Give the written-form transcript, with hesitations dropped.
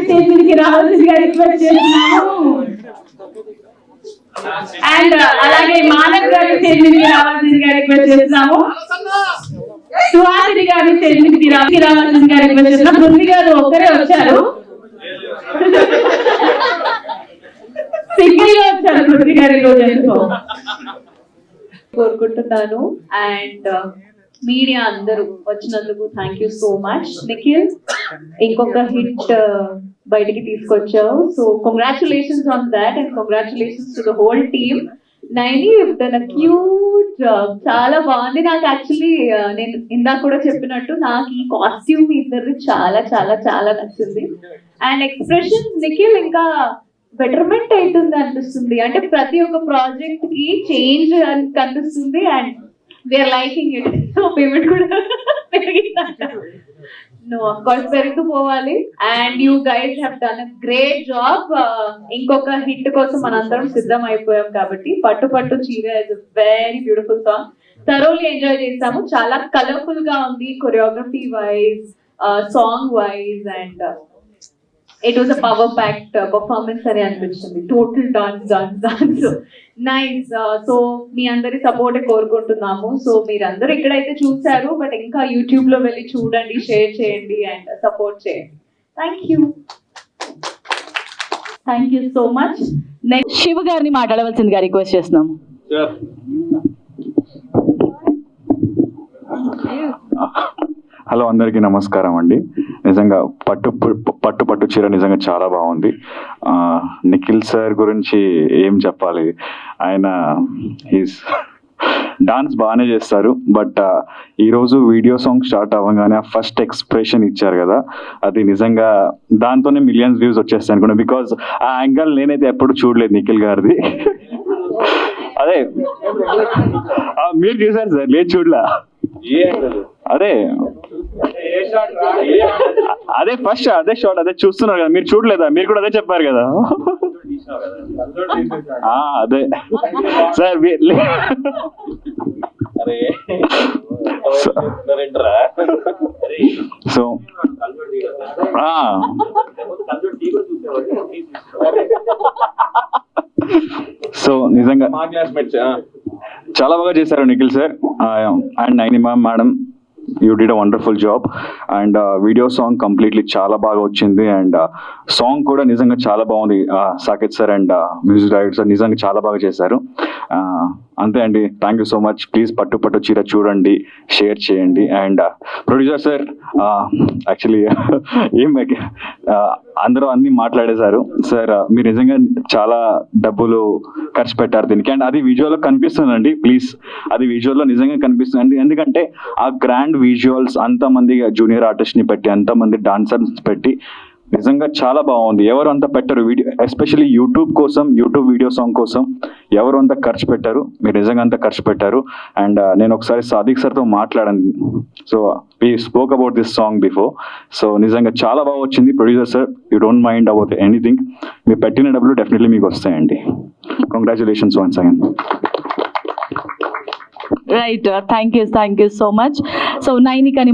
Stage మీదకి రావాల్సిందిగా request చేస్తున్నాము. అండ్ అలాగే మానవ్ గారి స్టేజ్ మీదకి రావాల్సిందిగా రిక్వెస్ట్ చేస్తున్నాము. సుహాసిని గారి స్టేజ్ మీదకి రావాల్సిందిగా రిక్వెస్ట్ చేస్తున్నాం. పృథ్వీ గారు ఒక్కరే వచ్చారు, సింగిల్ గా వచ్చారు పృథ్వీ గారి రోజు ఎందుకో కోరుకుంటున్నాను. అండ్ మీడియా అందరూ వచ్చినందుకు thank you so much. Nikhil, ఇంకొక హిట్ బయటికి తీసుకొచ్చావు, so congratulations on that and congratulations to the whole team. Naini తన క్యూట్ జాబ్ చాలా బాగుంది. నాకు యాక్చువల్లీ నేను ఇందాక కూడా చెప్పినట్టు నాకు ఈ కాస్ట్యూమ్ ఇద్దరిది చాలా చాలా చాలా నచ్చింది. అండ్ ఎక్స్ప్రెషన్ నిఖిల్ ఇంకా బెటర్మెంట్ అవుతుంది అనిపిస్తుంది, అంటే ప్రతి ఒక్క ప్రాజెక్ట్ కి చేంజ్ కనిపిస్తుంది. And we are liking it. So payment కూడా పెరిగిందంట. నో ఆఫ్ కోర్స్ పెరుగుపోవాలి. And you guys have done a great job. ఇంకొక హిట్ కోసం మనందరం సిద్ధం అయిపోయాం కాబట్టి పట్టు పట్టు చీర is very beautiful song. Thoroughly enjoy చేసాము. చాలా కలర్ఫుల్ గా ఉంది choreography wise, song wise, and it was a power packed performance అని అనిపించింది. Total dance nice. సో మీ అందరి సపోర్ట్ కోరుకుంటున్నాము. సో మీరందరూ ఇక్కడైతే చూసారు, బట్ ఇంకా యూట్యూబ్ లో వెళ్ళి చూడండి, షేర్ చేయండి అండ్ సపోర్ట్ చేయండి. Thank you so much. Next Shiva గారిని మాట్లాడవలసిందిగా రిక్వెస్ట్ చేస్తున్నాము. హలో, అందరికీ నమస్కారం అండి. నిజంగా పట్టు చీర నిజంగా చాలా బాగుంది. నిఖిల్ సార్ గురించి ఏం చెప్పాలి, ఆయన డాన్స్ బాగానే చేస్తారు. బట్ ఈరోజు వీడియో సాంగ్ స్టార్ట్ అవ్వగానే ఆ ఫస్ట్ ఎక్స్ప్రెషన్ ఇచ్చారు కదా, అది నిజంగా దాంతోనే మిలియన్స్ వ్యూస్ వచ్చేస్తాయి అనుకున్నా. బికాజ్ ఆ యాంగిల్ నేనైతే ఎప్పుడు చూడలేదు నిఖిల్ గారిది. అదే మీరు చూసారు సార్, లేదు చూడలే. అదే ఫస్ట్ అదే షాట్ అదే చూస్తున్నారు కదా, మీరు చూడలేదా? మీరు కూడా అదే చెప్పారు కదా. అదే సార్. సో సో నిజంగా చాలా బాగా చేశారు Nikhil sir and Nainima madam. You did a wonderful job. And video song completely చాలా బాగా వచ్చింది. అండ్ సాంగ్ కూడా నిజంగా చాలా బాగుంది. Saketh sir and music director sir నిజంగా చాలా బాగా చేశారు. అంతే అండి, thank you so much. Please Pattu Cheera చూడండి, షేర్ చేయండి. అండ్ ప్రొడ్యూసర్ సార్, యాక్చువల్లీ అందరూ అన్ని మాట్లాడేశారు సార్. మీరు నిజంగా చాలా డబ్బులు ఖర్చు పెట్టారు దీనికి, అండ్ అది విజువల్లో కనిపిస్తుందండి. ప్లీజ్ అది విజువల్లో నిజంగా కనిపిస్తుంది. ఎందుకంటే ఆ గ్రాండ్ విజువల్స్, అంతమంది జూనియర్ ఆర్టిస్ట్ని పెట్టి, అంతమంది డాన్సర్స్ పెట్టి నిజంగా చాలా బాగుంది. ఎవరు అంత పెట్టరు వీడియో, ఎస్పెషల్లీ యూట్యూబ్ కోసం, యూట్యూబ్ వీడియో సాంగ్ కోసం ఎవరు అంత ఖర్చు పెట్టారు. మీరు నిజంగా అంత ఖర్చు పెట్టారు. అండ్ నేను ఒకసారి సాదిక్ సార్తో మాట్లాడాను. So we spoke about this song before. సో నిజంగా చాలా బాగా వచ్చింది. Producer sir, you don't mind about anything. మీరు పెట్టిన డబ్బులు డెఫినెట్లీ మీకు వస్తాయండి. Congratulations once again. Right, thank you so much. So నైనికని